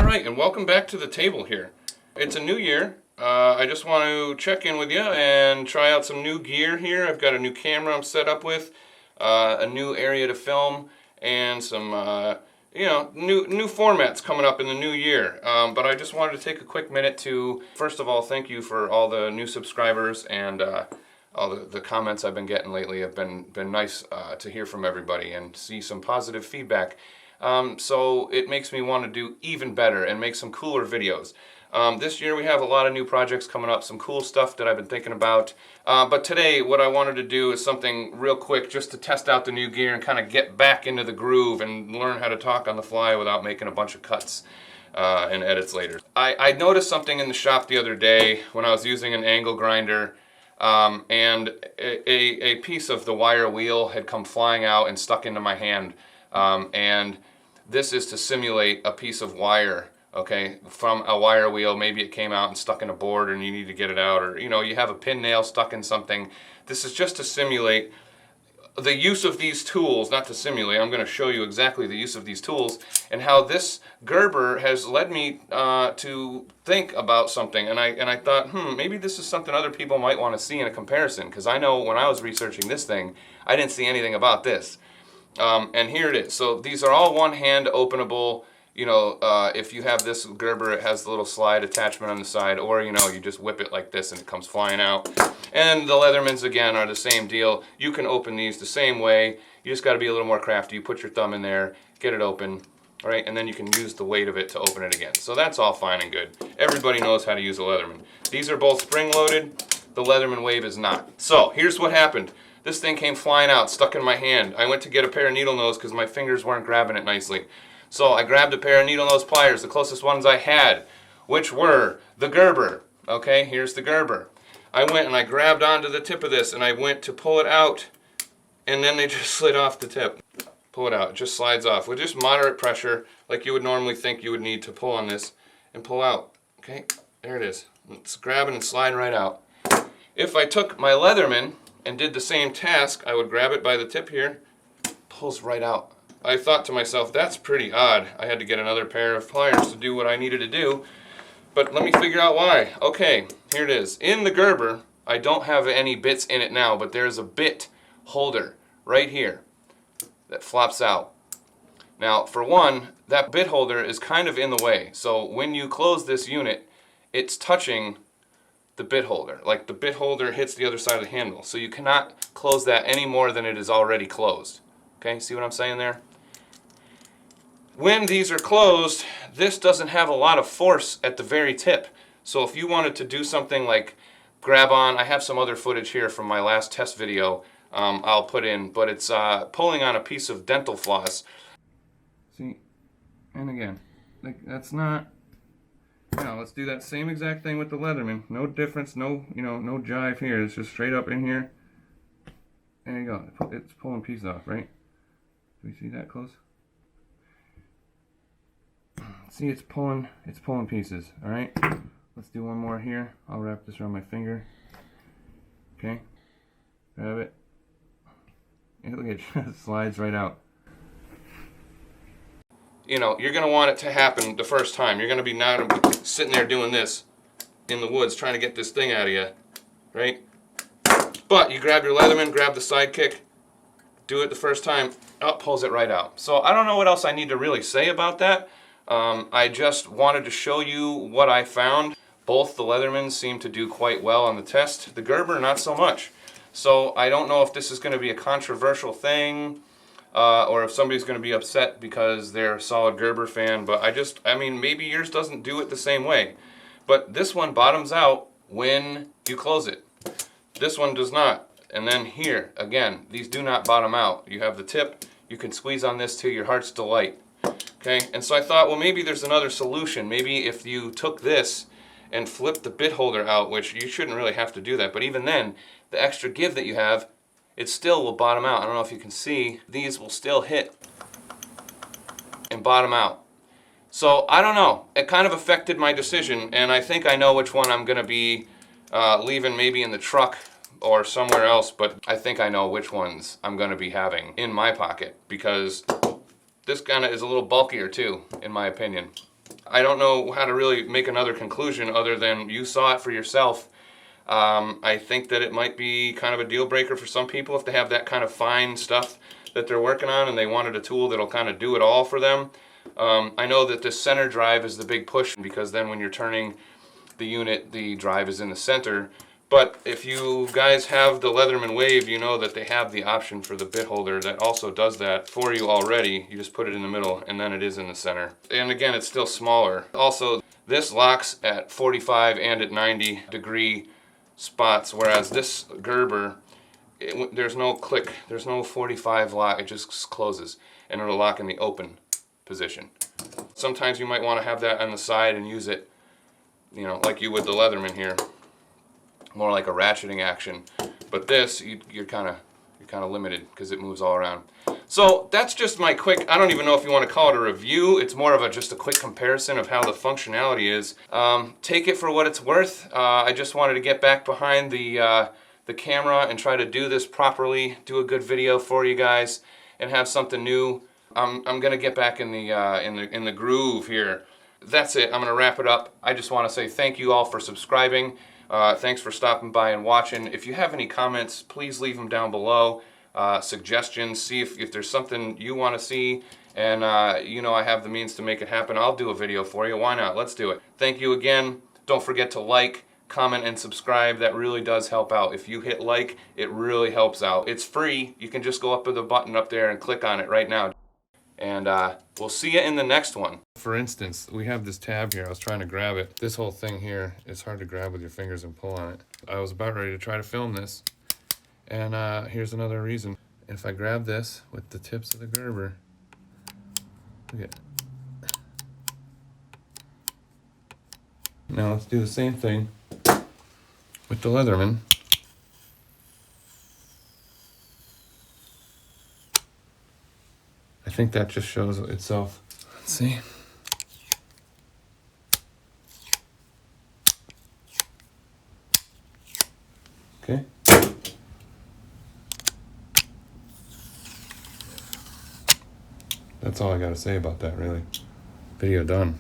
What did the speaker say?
Alright, and welcome back to the table here. It's a new year. I just want to check in with you and try out some new gear here. I've got a new camera I'm set up with, a new area to film, and some new formats coming up in the new year. But I just wanted to take a quick minute to, first of all, thank you for all the new subscribers and all the comments I've been getting lately. Have been nice to hear from everybody and see some positive feedback. So it makes me want to do even better and make some cooler videos. This year we have a lot of new projects coming up, some cool stuff that I've been thinking about. But today what I wanted to do is something real quick just to test out the new gear and kind of get back into the groove and learn how to talk on the fly without making a bunch of cuts and edits later. I noticed something in the shop the other day when I was using an angle grinder, and a piece of the wire wheel had come flying out and stuck into my hand. And this is to simulate a piece of wire, okay, from a wire wheel. Maybe it came out and stuck in a board and you need to get it out, or you have a pin nail stuck in something. This is just to simulate the use of these tools, not to simulate. I'm going to show you exactly the use of these tools and how this Gerber has led me to think about something. And I thought, maybe this is something other people might want to see in a comparison, because I know when I was researching this thing, I didn't see anything about this. And here it is. So these are all one-hand openable. If you have this Gerber, it has the little slide attachment on the side, or you just whip it like this and it comes flying out. And the Leathermans, again, are the same deal. You can open these the same way. You just got to be a little more crafty. You put your thumb in there, get it open, all right, and then you can use the weight of it to open it again. So that's all fine and good. Everybody knows how to use a Leatherman. These are both spring-loaded. The Leatherman Wave is not. So here's what happened. This thing came flying out, stuck in my hand. I went to get a pair of needle nose because my fingers weren't grabbing it nicely. So I grabbed a pair of needle nose pliers, the closest ones I had, which were the Gerber. Okay, here's the Gerber. I went and I grabbed onto the tip of this and I went to pull it out, and then they just slid off the tip. Pull it out, it just slides off with just moderate pressure, like you would normally think you would need to pull on this and pull out. Okay, there it is. It's grabbing and sliding right out. If I took my Leatherman and did the same task, I would grab it by the tip here, pulls right out. I thought to myself, that's pretty odd. I had to get another pair of pliers to do what I needed to do, but let me figure out why. Okay, here it is. In the Gerber, I don't have any bits in it now, but there's a bit holder right here that flops out. Now, for one, that bit holder is kind of in the way, so when you close this unit, it's touching the bit holder. Like the bit holder hits the other side of the handle, so you cannot close that any more than it is already closed. Okay, see what I'm saying there? When these are closed, this doesn't have a lot of force at the very tip. So if you wanted to do something like grab on, I have some other footage here from my last test video I'll put in, but it's pulling on a piece of dental floss. See, and again, like that's not. Now let's do that same exact thing with the Leatherman. No difference, no no jive here. It's just straight up in here. There you go. It's pulling pieces off, right? Do we see that close? See, it's pulling pieces. All right. Let's do one more here. I'll wrap this around my finger. Okay. Grab it. And look at it, slides right out. You're going to want it to happen the first time. You're going to be not sitting there doing this in the woods trying to get this thing out of you, right? But you grab your Leatherman, grab the sidekick, do it the first time, pulls it right out. So I don't know what else I need to really say about that. I just wanted to show you what I found. Both the Leathermans seem to do quite well on the test. The Gerber, not so much. So I don't know if this is going to be a controversial thing, or if somebody's going to be upset because they're a solid Gerber fan, but I mean, maybe yours doesn't do it the same way. But this one bottoms out when you close it. This one does not. And then here, again, these do not bottom out. You have the tip, you can squeeze on this to your heart's delight. Okay, and so I thought, well, maybe there's another solution. Maybe if you took this and flipped the bit holder out, which you shouldn't really have to do that, but even then, the extra give that you have, it still will bottom out. I don't know if you can see, these will still hit and bottom out. So I don't know, it kind of affected my decision, and I think I know which one I'm going to be leaving maybe in the truck or somewhere else, but I think I know which ones I'm going to be having in my pocket, because this kind of is a little bulkier too, in my opinion. I don't know how to really make another conclusion other than you saw it for yourself. I think that it might be kind of a deal breaker for some people if they have that kind of fine stuff that they're working on and they wanted a tool that'll kind of do it all for them. I know that this center drive is the big push because then when you're turning the unit, the drive is in the center. But if you guys have the Leatherman Wave, you know that they have the option for the bit holder that also does that for you already. You just put it in the middle and then it is in the center. And again, it's still smaller. Also, this locks at 45 and at 90 degree spots, whereas this Gerber, there's no click, there's no 45 lock, it just closes and it'll lock in the open position. Sometimes you might want to have that on the side and use it, you know, like you would the Leatherman here, more like a ratcheting action. But this, you're kind of limited because it moves all around. So that's just my quick, I don't even know if you want to call it a review. It's more of just a quick comparison of how the functionality is. Take it for what it's worth. I just wanted to get back behind the camera and try to do this properly, do a good video for you guys, and have something new. I'm gonna get back in the groove here. That's it. I'm gonna wrap it up. I just want to say thank you all for subscribing. Thanks for stopping by and watching. If you have any comments, please leave them down below. Suggestions, see if there's something you want to see, and you know I have the means to make it happen. I'll do a video for you. Why not? Let's do it. Thank you again. Don't forget to like, comment, and subscribe. That really does help out. If you hit like, it really helps out. It's free. You can just go up to the button up there and click on it right now. And we'll see you in the next one. For instance, we have this tab here. I was trying to grab it. This whole thing here, it's hard to grab with your fingers and pull on it. I was about ready to try to film this. And here's another reason. If I grab this with the tips of the Gerber, look at. Now let's do the same thing with the Leatherman. I think that just shows itself. Let's see. Okay. That's all I gotta say about that, really. Video done.